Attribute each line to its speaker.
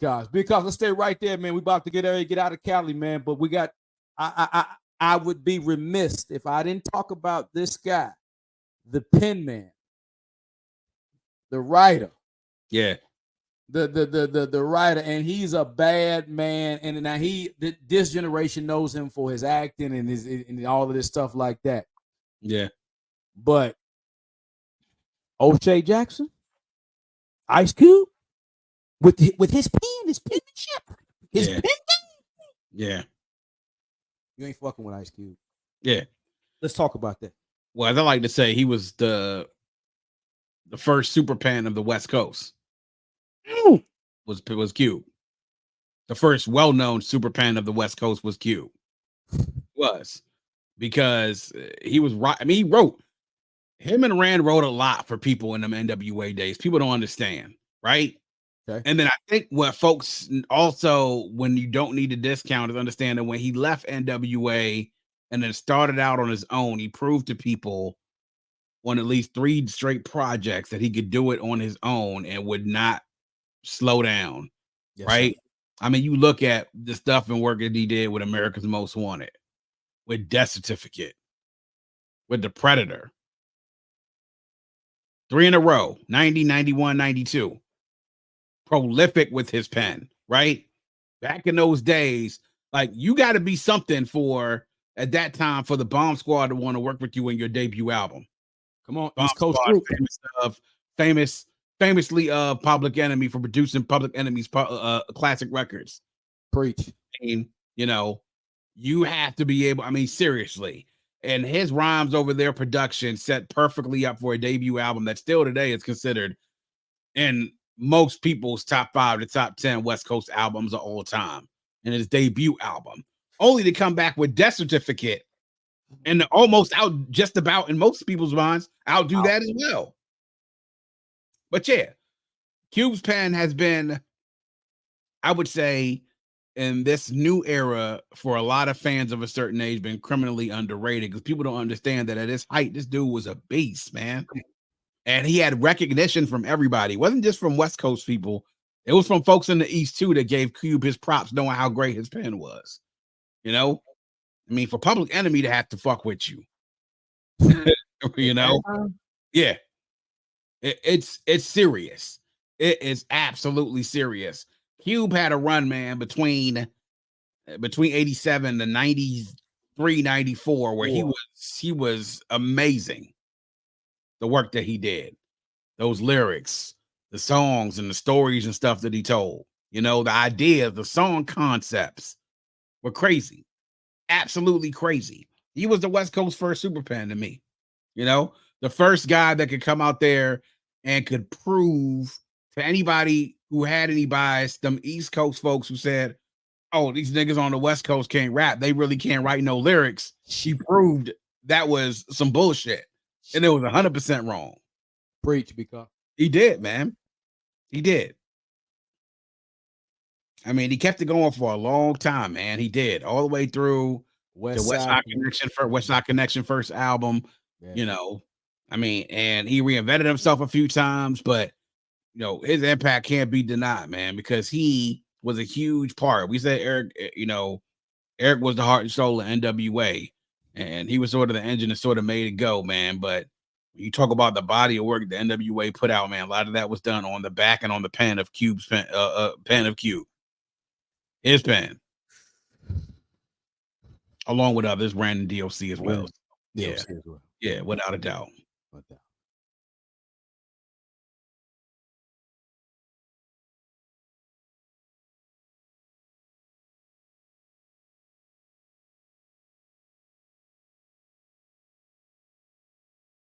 Speaker 1: Because let's stay right there, man. We about to get out of Cali, man. But we got. I would be remiss if I didn't talk about this guy, the pen man, the writer.
Speaker 2: Yeah.
Speaker 1: The writer, and he's a bad man. And now this generation knows him for his acting and his and all of this stuff like that.
Speaker 2: Yeah.
Speaker 1: But O'Shea Jackson, IceCube, with his penmanship, his pen game.
Speaker 2: Yeah.
Speaker 1: You ain't fucking with IceCube.
Speaker 2: Yeah.
Speaker 1: Let's talk about that.
Speaker 2: Well, as I like to say, he was the first super pen of the West Coast. Was Cube. The first well-known super pen of the West Coast was Cube. Was because he was right. I mean, he wrote. Him and Rand wrote a lot for people in them N.W.A. days. People don't understand, right?
Speaker 1: Okay.
Speaker 2: And then I think what folks also, when you don't need to discount, is understand that when he left N.W.A. and then started out on his own, he proved to people on at least 3 straight projects that he could do it on his own and would not slow down, right? Sir. I mean, you look at the stuff and work that he did with America's Most Wanted, with Death Certificate, with The Predator. 3 in a row, 90, 91, 92. Prolific with his pen, right? Back in those days, like you got to be something for at that time for the Bomb Squad to want to work with you in your debut album.
Speaker 1: Come on,
Speaker 2: Bomb
Speaker 1: East Coast
Speaker 2: Squad,
Speaker 1: group.
Speaker 2: famously Public Enemy for producing Public Enemy's classic records.
Speaker 1: Preach.
Speaker 2: And, you know, you have to be able. I mean, seriously. And his rhymes over their production set perfectly up for a debut album that still today is considered in most people's top 5 to top 10 West Coast albums of all time. And his debut album, only to come back with Death Certificate and almost out just about in most people's minds, outdo that as well. But yeah, Cube's pen has been, I would say, in this new era for a lot of fans of a certain age, been criminally underrated because people don't understand that at his height, this dude was a beast, man. And he had recognition from everybody. It wasn't just from West Coast people. It was from folks in the East too that gave Cube his props, knowing how great his pen was. You know, I mean, for Public Enemy to have to fuck with you, you know, yeah, it's serious. It is absolutely serious. Cube had a run, man, between 87 to 93, 94, where he was amazing. The work that he did, those lyrics, the songs and the stories and stuff that he told, you know, the ideas, the song concepts were crazy. Absolutely crazy. He was the West Coast first super pen to me, you know, the first guy that could come out there and could prove to anybody who had any bias, them East Coast folks who said, oh, these niggas on the West Coast can't rap. They really can't write no lyrics. He proved that was some bullshit. And it was 100% wrong.
Speaker 1: Preach, because
Speaker 2: he did, man. He did. I mean, he kept it going for a long time, man. He did all the way through the West Side Connection first album. Yeah. You know, I mean, and he reinvented himself a few times, but you know, his impact can't be denied, man, because he was a huge part. We said Eric, you know, Eric was the heart and soul of N.W.A. And he was sort of the engine that sort of made it go, man. But when you talk about the body of work the N.W.A. put out, man, a lot of that was done on the back and on the pen of Cube's pen of Cube. His pen. Along with others, Brandon DOC as well.
Speaker 1: Yeah.
Speaker 2: Yeah, without a doubt.